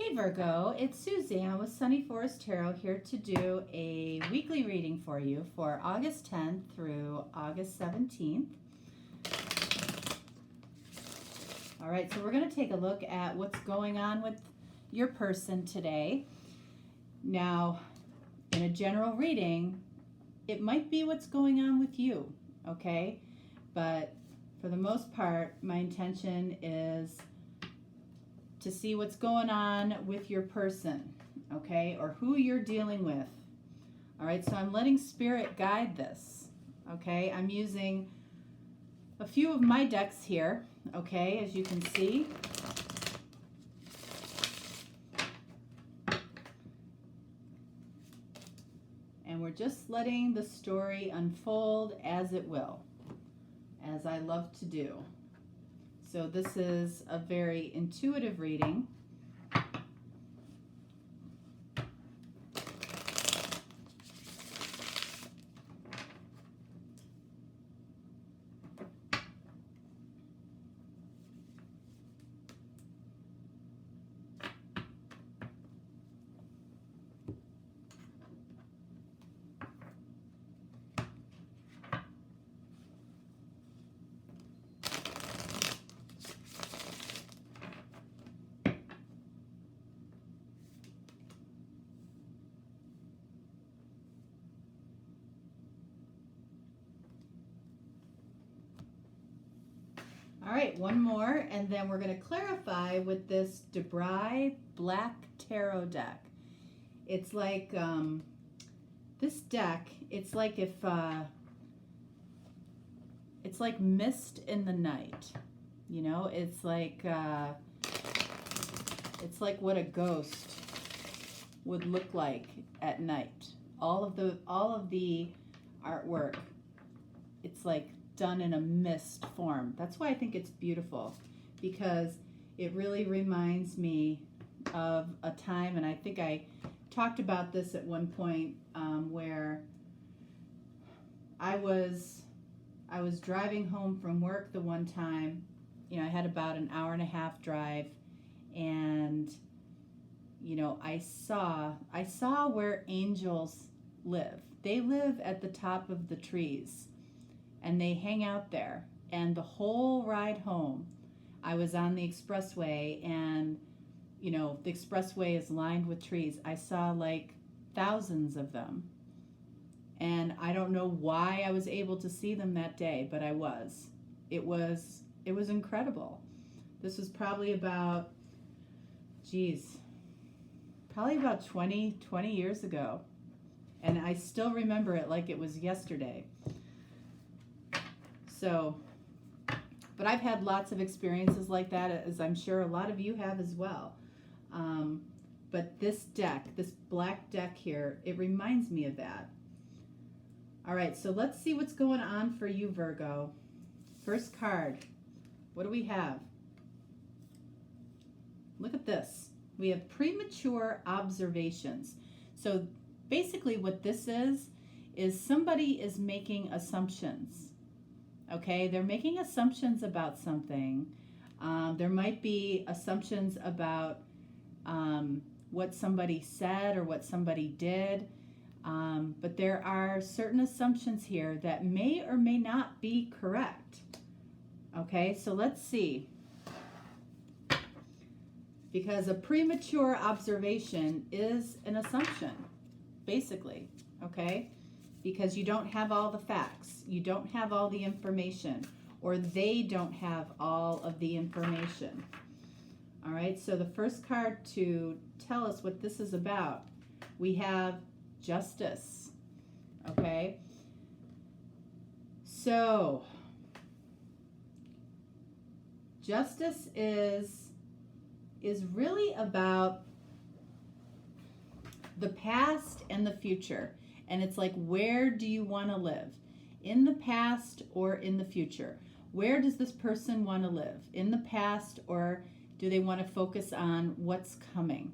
Hey Virgo, it's Suzanne with Sunny Forest Tarot here to do a weekly reading for you for August 10th through August 17th. All right, so we're going to take a look at what's going on with your person today. Now, in a general reading, it might be what's going on with you, okay? But for the most part, my intention is to see what's going on with your person, okay, or who you're dealing with. All right, so I'm letting Spirit guide this, okay? I'm using a few of my decks here, okay, as you can see. And we're just letting the story unfold as it will, as I love to do. So this is a very intuitive reading. All right, one more, and then we're going to clarify with this Theyre Black Tarot deck. It's like, this deck, it's like if, it's like mist in the night, you know? It's like what a ghost would look like at night. All of the artwork, it's like done in a mist form. That's why I think it's beautiful, because it really reminds me of a time, and I think I talked about this at one point, where I was driving home from work the one time. You know, I had about an hour and a half drive, and you know, I saw where angels live. They live at the top of the trees, and they hang out there. And the whole ride home, I was on the expressway, and you know, the expressway is lined with trees. I saw like thousands of them, and I don't know why I was able to see them that day, but I was. It was incredible. This was probably about, probably about 20 years ago, and I still remember it like it was yesterday. So, but I've had lots of experiences like that, as I'm sure a lot of you have as well. But this deck, this black deck here, it reminds me of that. All right, so let's see what's going on for you, Virgo. First card, what do we have? Look at this. We have premature observations. So basically what this is somebody is making assumptions. Okay, they're making assumptions about something. There might be assumptions about what somebody said or what somebody did, but there are certain assumptions here that may or may not be correct. Okay, so let's see. Because a premature observation is an assumption, basically, okay? Because you don't have all the facts, you don't have all the information, or they don't have all of the information. All right, so the first card to tell us what this is about, we have Justice, okay? So, Justice is really about the past and the future. And it's like, where do you want to live? In the past or in the future? Where does this person want to live? In the past, or do they want to focus on what's coming?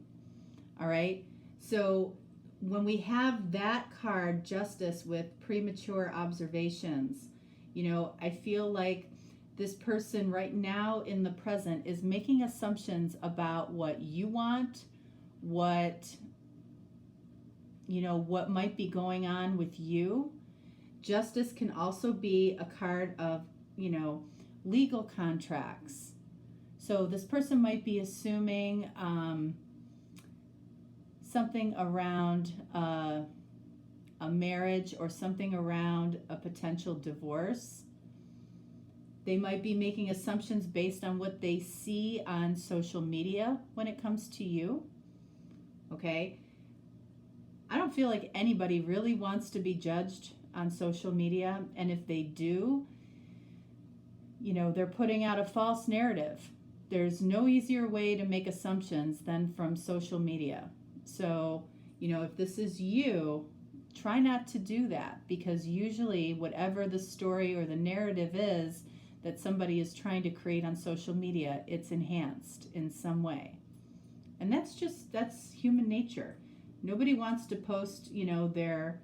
All right. So when we have that card, Justice, with premature observations, you know, I feel like this person right now in the present is making assumptions about what you want, what, what might be going on with you. Justice can also be a card of, legal contracts. So this person might be assuming something around a marriage or something around a potential divorce. They might be making assumptions based on what they see on social media when it comes to you. Okay? I don't feel like anybody really wants to be judged on social media, and if they do, they're putting out a false narrative. There's no easier way to make assumptions than from social media. So, if this is you, try not to do that, because usually whatever the story or the narrative is that somebody is trying to create on social media, it's enhanced in some way. And that's human nature. Nobody wants to post, their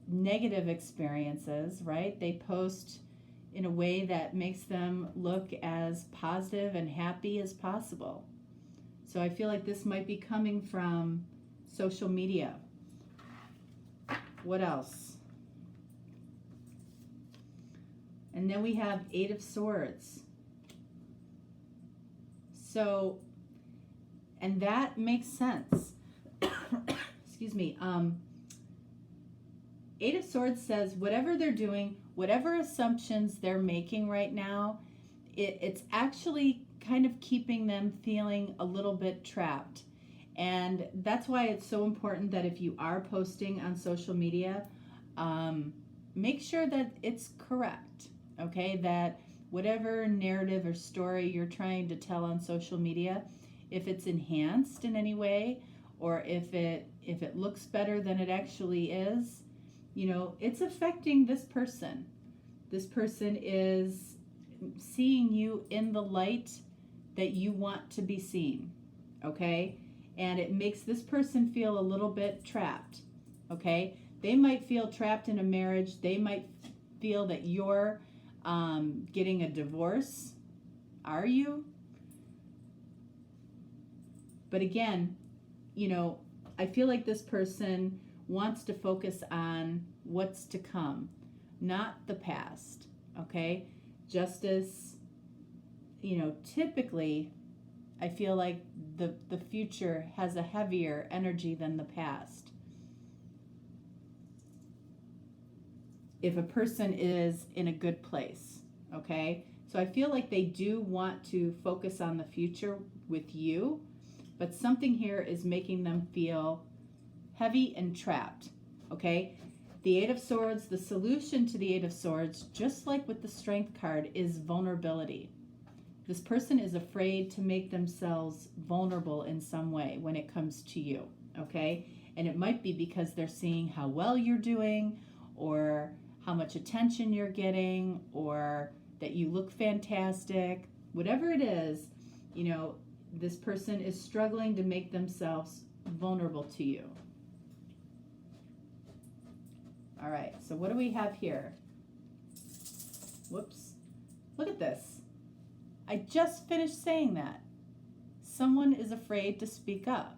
negative experiences, right? They post in a way that makes them look as positive and happy as possible. So I feel like this might be coming from social media. What else? And then we have 8 of Swords. So, and that makes sense. Excuse me. 8 of Swords says whatever they're doing, whatever assumptions they're making right now, it's actually kind of keeping them feeling a little bit trapped. And that's why it's so important that if you are posting on social media, make sure that it's correct, okay? That whatever narrative or story you're trying to tell on social media, if it's enhanced in any way, or if it looks better than it actually is, it's affecting this person. This person is seeing you in the light that you want to be seen, okay? And it makes this person feel a little bit trapped, okay? They might feel trapped in a marriage. They might feel that you're getting a divorce. Are you? But again, I feel like this person wants to focus on what's to come, not the past, okay? Justice, typically, I feel like the future has a heavier energy than the past. If a person is in a good place, okay? So I feel like they do want to focus on the future with you, but something here is making them feel heavy and trapped, okay? The 8 of Swords, the solution to the 8 of Swords, just like with the Strength card, is vulnerability. This person is afraid to make themselves vulnerable in some way when it comes to you, okay? And it might be because they're seeing how well you're doing, or how much attention you're getting, or that you look fantastic. Whatever it is, this person is struggling to make themselves vulnerable to you. All right, so what do we have here? Whoops. Look at this. I just finished saying that. Someone is afraid to speak up.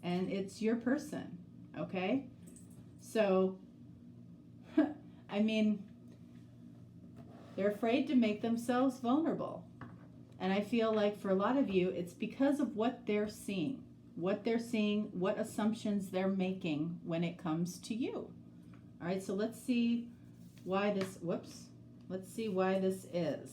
And it's your person, okay? So, I mean, they're afraid to make themselves vulnerable. And I feel like for a lot of you, it's because of what they're seeing. What assumptions they're making when it comes to you. All right, so let's see why this, let's see why this is.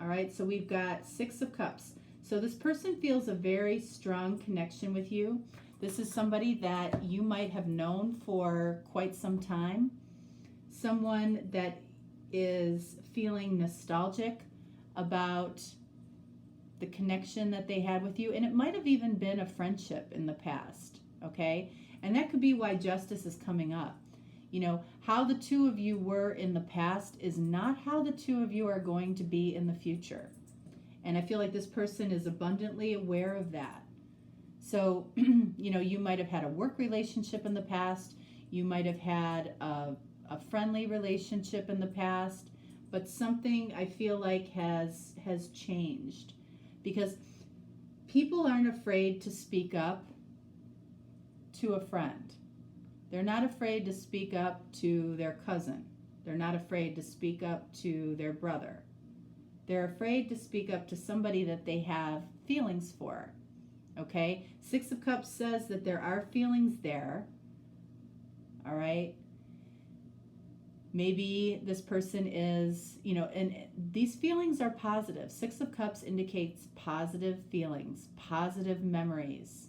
All right, so we've got 6 of Cups. So this person feels a very strong connection with you. This is somebody that you might have known for quite some time. Someone that is feeling nostalgic about the connection that they had with you, and it might have even been a friendship in the past, okay? And that could be why Justice is coming up. How the two of you were in the past is not how the two of you are going to be in the future. And I feel like this person is abundantly aware of that. So, you might have had a work relationship in the past. You might have had a friendly relationship in the past, but something I feel like has changed. Because people aren't afraid to speak up to a friend. They're not afraid to speak up to their cousin. They're not afraid to speak up to their brother. They're afraid to speak up to somebody that they have feelings for. Okay? Six of Cups says that there are feelings there. All right? Maybe this person is, and these feelings are positive. Six of Cups indicates positive feelings, positive memories.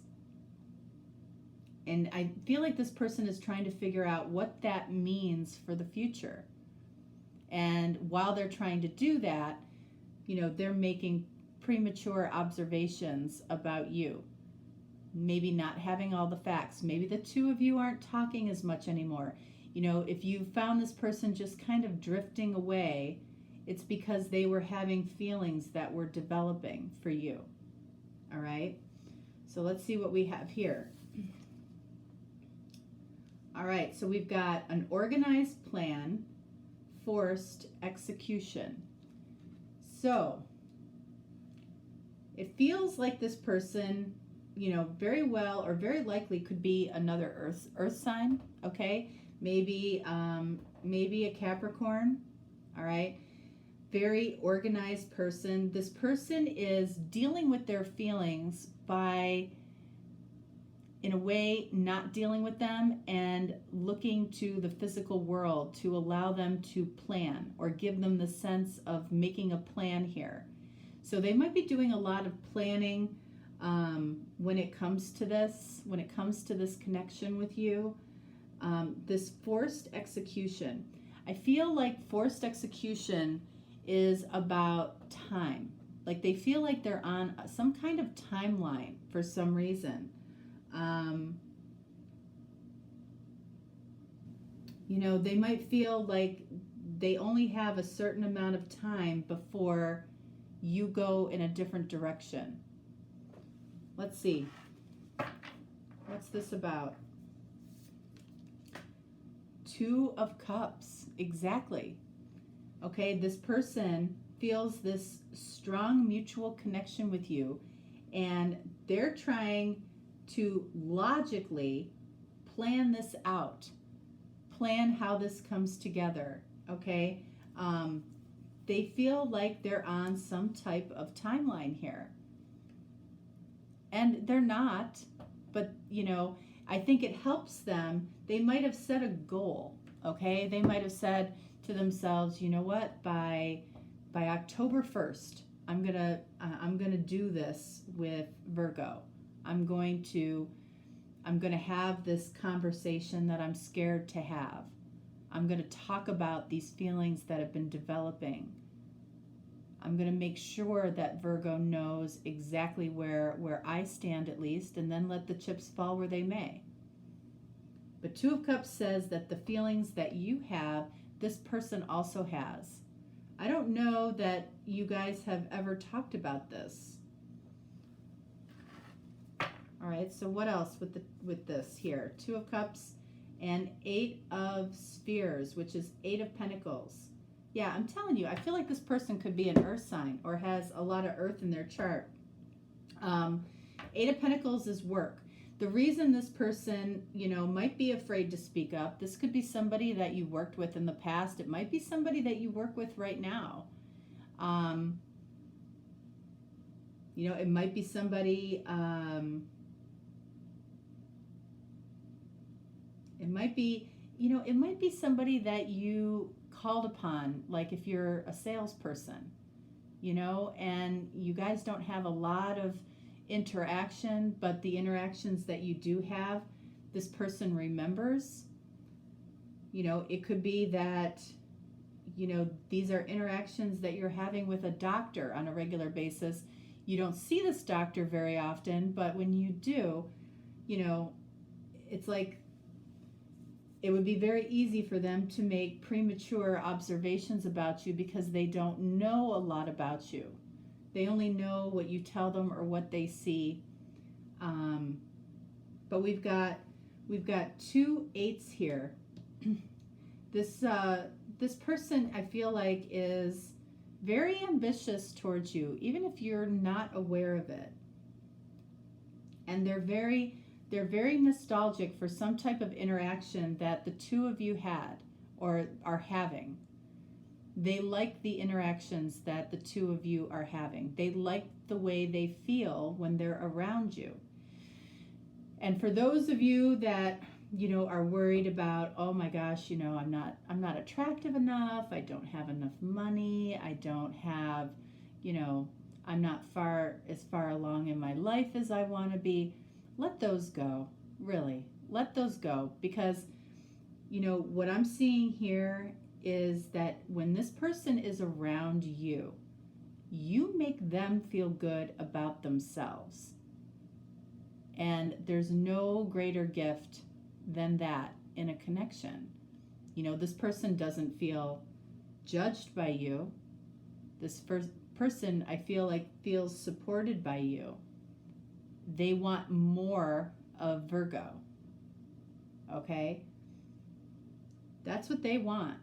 And I feel like this person is trying to figure out what that means for the future. And while they're trying to do that, they're making premature observations about you. Maybe not having all the facts. Maybe the two of you aren't talking as much anymore. If you found this person just kind of drifting away, it's because they were having feelings that were developing for you. All right? So let's see what we have here. All right, so we've got an organized plan, forced execution. So it feels like this person, very well or very likely could be another earth sign, okay? Maybe a Capricorn, all right? Very organized person. This person is dealing with their feelings by, in a way, not dealing with them and looking to the physical world to allow them to plan or give them the sense of making a plan here. So they might be doing a lot of planning when it comes to this connection with you. This forced execution. I feel like forced execution is about time. Like they feel like they're on some kind of timeline for some reason. They might feel like they only have a certain amount of time before you go in a different direction. Let's see. What's this about? Two of Cups. Exactly. Okay, this person feels this strong mutual connection with you, and they're trying to logically plan this out, plan how this comes together, okay? They feel like they're on some type of timeline here. And they're not, but, I think it helps them. They might have set a goal, okay? They might have said to themselves, you know what, by October 1st, I'm gonna do this with Virgo. I'm going to have this conversation that I'm scared to have. I'm going to talk about these feelings that have been developing. I'm going to make sure that Virgo knows exactly where I stand at least, and then let the chips fall where they may. But Two of Cups says that the feelings that you have, this person also has. I don't know that you guys have ever talked about this. All right, so what else with this here? Two of Cups and Eight of Spheres, which is Eight of Pentacles. Yeah, I'm telling you, I feel like this person could be an earth sign or has a lot of earth in their chart. Eight of Pentacles is work. The reason this person, might be afraid to speak up, this could be somebody that you worked with in the past. It might be somebody that you work with right now. It might be somebody... It might be somebody that you called upon, like if you're a salesperson, and you guys don't have a lot of interaction, but the interactions that you do have, this person remembers. It could be that, these are interactions that you're having with a doctor on a regular basis. You don't see this doctor very often, but when you do, it's like, it would be very easy for them to make premature observations about you because they don't know a lot about you. They only know what you tell them or what they see. But we've got two eights here. This person, I feel like, is very ambitious towards you, even if you're not aware of it. And they're very nostalgic for some type of interaction that the two of you had or are having. They like the interactions that the two of you are having. They like the way they feel when they're around you. And for those of you that, are worried about, oh my gosh, I'm not attractive enough, I don't have enough money, I don't have, I'm not as far along in my life as I want to be, let those go. Really, let those go, because what I'm seeing here is that when this person is around you, you make them feel good about themselves. And there's no greater gift than that in a connection. This person doesn't feel judged by you. This person, I feel like, feels supported by you. They want more of Virgo. Okay? That's what they want.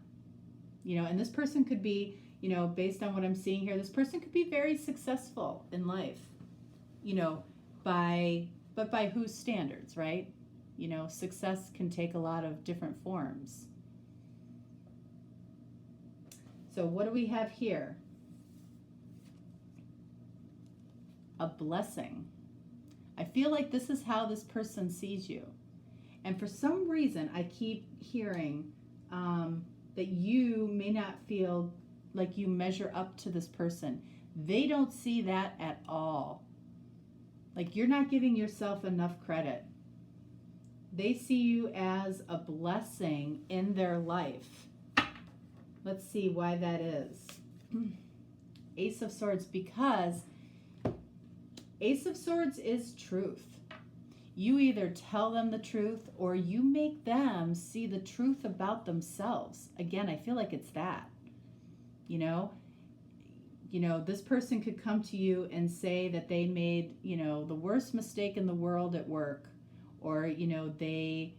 And this person could be, based on what I'm seeing here, this person could be very successful in life, but by whose standards, right? Success can take a lot of different forms. So what do we have here? A blessing. I feel like this is how this person sees you. And for some reason, I keep hearing that you may not feel like you measure up to this person. They don't see that at all. Like, you're not giving yourself enough credit. They see you as a blessing in their life. Let's see why that is. Ace of Swords, because Ace of Swords is truth. You either tell them the truth or you make them see the truth about themselves. Again, I feel like it's that. This person could come to you and say that they made, the worst mistake in the world at work, or, they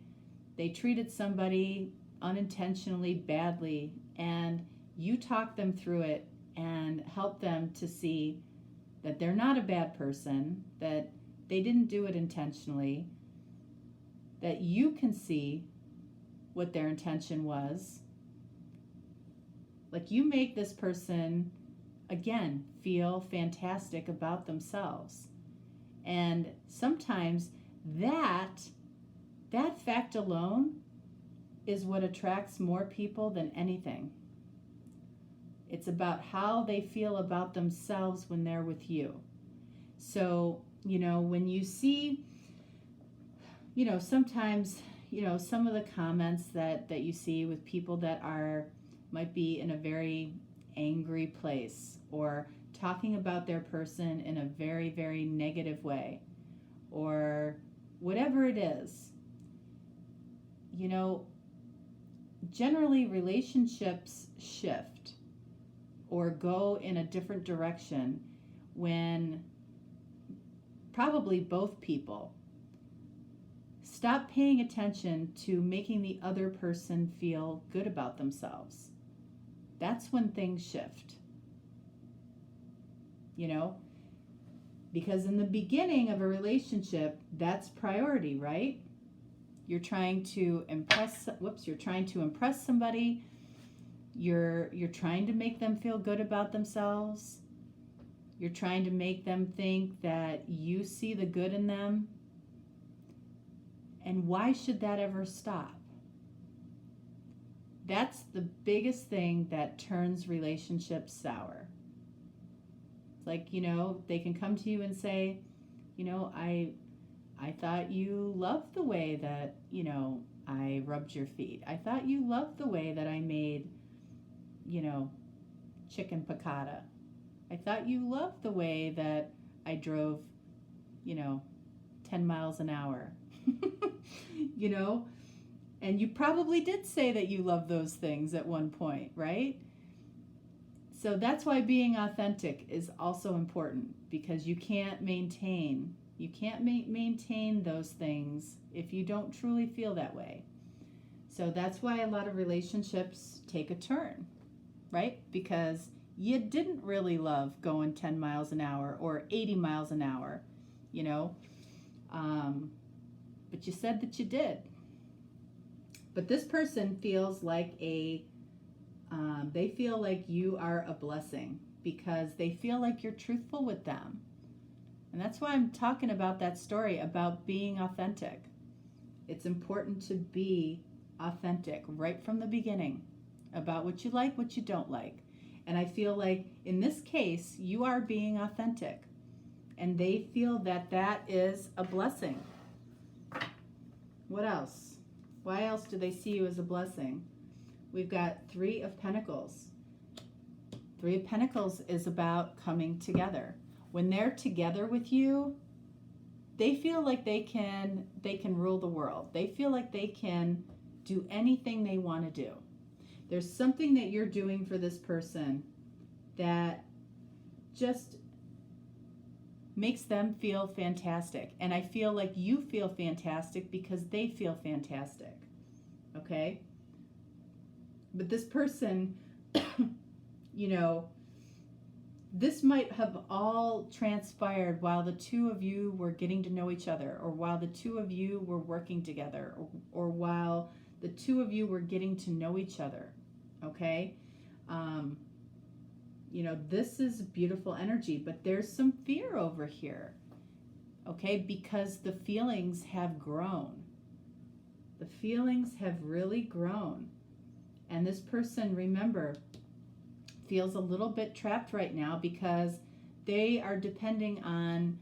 treated somebody unintentionally badly, and you talk them through it and help them to see that they're not a bad person, that they didn't do it intentionally, that you can see what their intention was. Like, you make this person, again, feel fantastic about themselves. And sometimes that fact alone is what attracts more people than anything. It's about how they feel about themselves when they're with you. So, when you see, sometimes, some of the comments that you see with people that might be in a very angry place, or talking about their person in a very, very negative way, or whatever it is, generally relationships shift or go in a different direction when probably both people stop paying attention to making the other person feel good about themselves. That's when things shift. Because in the beginning of a relationship, that's priority, right? You're trying to impress somebody. You're trying to make them feel good about themselves. You're trying to make them think that you see the good in them. And why should that ever stop? That's the biggest thing that turns relationships sour. It's like, they can come to you and say, I thought you loved the way that, I rubbed your feet. I thought you loved the way that I made, chicken piccata. I thought you loved the way that I drove, 10 miles an hour. And you probably did say that you love those things at one point, right? So that's why being authentic is also important, because you can't maintain those things if you don't truly feel that way. So that's why a lot of relationships take a turn, right? Because you didn't really love going 10 miles an hour or 80 miles an hour, But you said that you did. But this person feels like they feel like you are a blessing because they feel like you're truthful with them. And that's why I'm talking about that story about being authentic. It's important to be authentic right from the beginning about what you like, what you don't like. And I feel like in this case, you are being authentic. And they feel that that is a blessing. What else? Why else do they see you as a blessing? We've got Three of Pentacles. Three of Pentacles is about coming together. When they're together with you, they feel like they can rule the world. They feel like they can do anything they want to do. There's something that you're doing for this person that just makes them feel fantastic. And I feel like you feel fantastic because they feel fantastic. Okay? But this person, you know, this might have all transpired while the two of you were getting to know each other, or while the two of you were working together, or while the two of you were getting to know each other. Okay? You know, this is beautiful energy, but there's some fear over here. Okay? Because the feelings have grown. The feelings have really grown. And this person, remember, feels a little bit trapped right now because they are depending on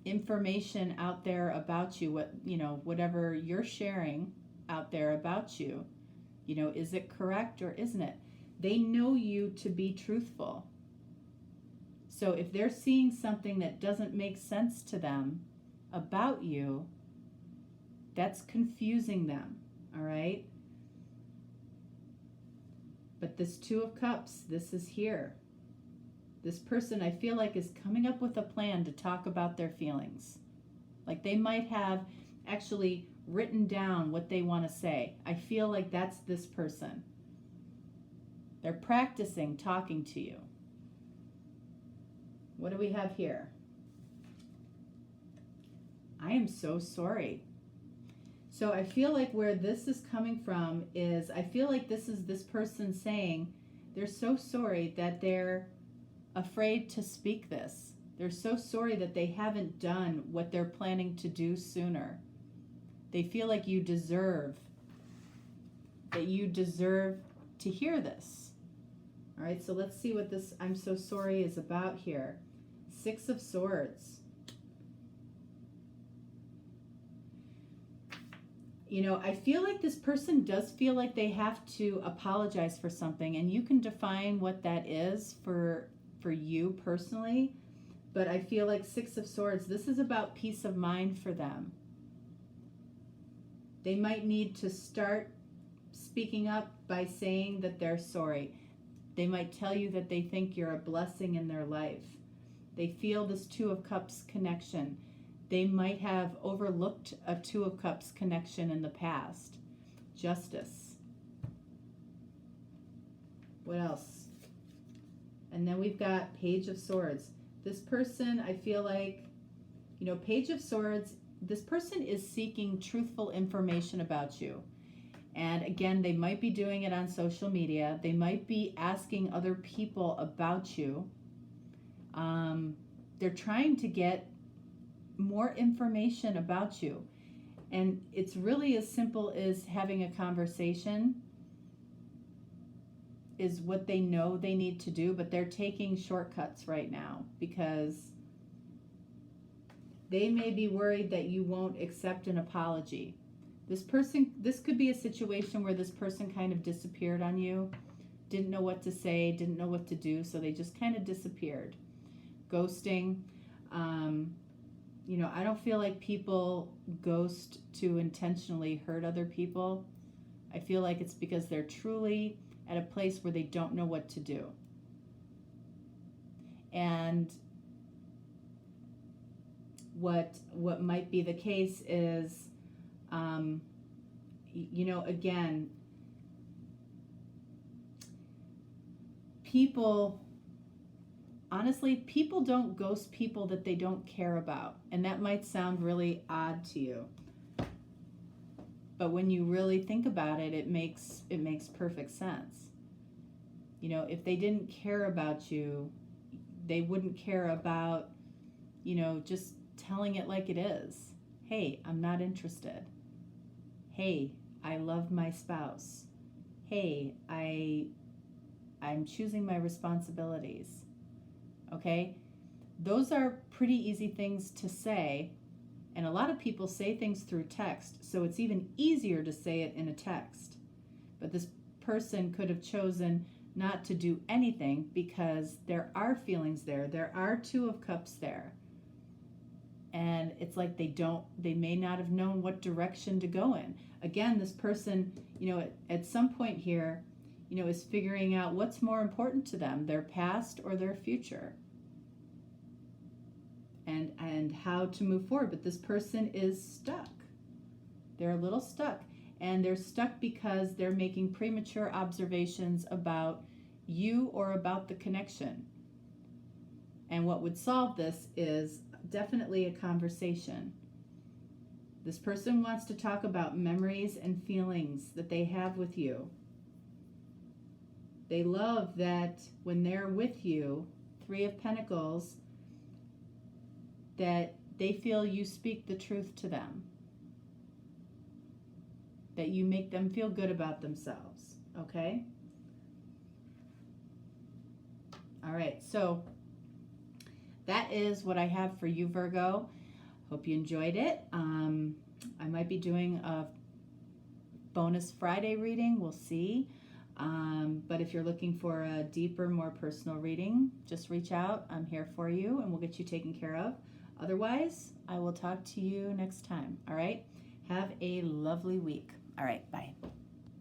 information out there about you, whatever you're sharing out there about you. You know, is it correct or isn't it? They know you to be truthful. So if they're seeing something that doesn't make sense to them about you, that's confusing them, all right? But this Two of Cups, this is here. This person, I feel like, is coming up with a plan to talk about their feelings. Like they might have actually written down what they want to say. I feel like that's this person. They're practicing talking to you. What do we have here? I am so sorry. So I feel like where this is coming from is, I feel like this is this person saying they're so sorry that they're afraid to speak this. They're so sorry that they haven't done what they're planning to do sooner. They feel like you deserve to hear this. All right, so let's see what this I'm so sorry is about here. Six of Swords. You know, I feel like this person does feel like they have to apologize for something, and you can define what that is for you personally, but I feel like Six of Swords, this is about peace of mind for them. They might need to start speaking up by saying that they're sorry. They might tell you that they think you're a blessing in their life. They feel this Two of Cups connection. They might have overlooked a Two of Cups connection in the past. Justice. What else? And then we've got Page of Swords. This person, I feel like, you know, Page of Swords, this person is seeking truthful information about you. And again, they might be doing it on social media. They might be asking other people about you. They're trying to get more information about you. And it's really as simple as having a conversation is what they know they need to do, but they're taking shortcuts right now because they may be worried that you won't accept an apology. This could be a situation where this person kind of disappeared on you, didn't know what to say, didn't know what to do, so they just kind of disappeared. Ghosting. You know, I don't feel like people ghost to intentionally hurt other people. I feel like it's because they're truly at a place where they don't know what to do. And what might be the case is, you know, again, people honestly, people don't ghost people that they don't care about. And that might sound really odd to you. But when you really think about it, it makes perfect sense. You know, if they didn't care about you, they wouldn't care about, you know, just telling it like it is. Hey, I'm not interested. Hey, I love my spouse. Hey, I'm choosing my responsibilities. Okay? Those are pretty easy things to say, and a lot of people say things through text, so it's even easier to say it in a text. But this person could have chosen not to do anything because there are feelings there. There are Two of Cups there. And it's like they may not have known what direction to go in. Again, this person, you know, at some point here, you know, is figuring out what's more important to them, their past or their future. And how to move forward. But this person is stuck. They're a little stuck. And they're stuck because they're making premature observations about you or about the connection. And what would solve this is definitely a conversation. This person wants to talk about memories and feelings that they have with you. They love that when they're with you, Three of Pentacles, that they feel you speak the truth to them. That you make them feel good about themselves. Okay? All right, so that is what I have for you, Virgo. Hope you enjoyed it. I might be doing a bonus Friday reading. We'll see. But if you're looking for a deeper, more personal reading, just reach out. I'm here for you, and we'll get you taken care of. Otherwise, I will talk to you next time. All right? Have a lovely week. All right, bye.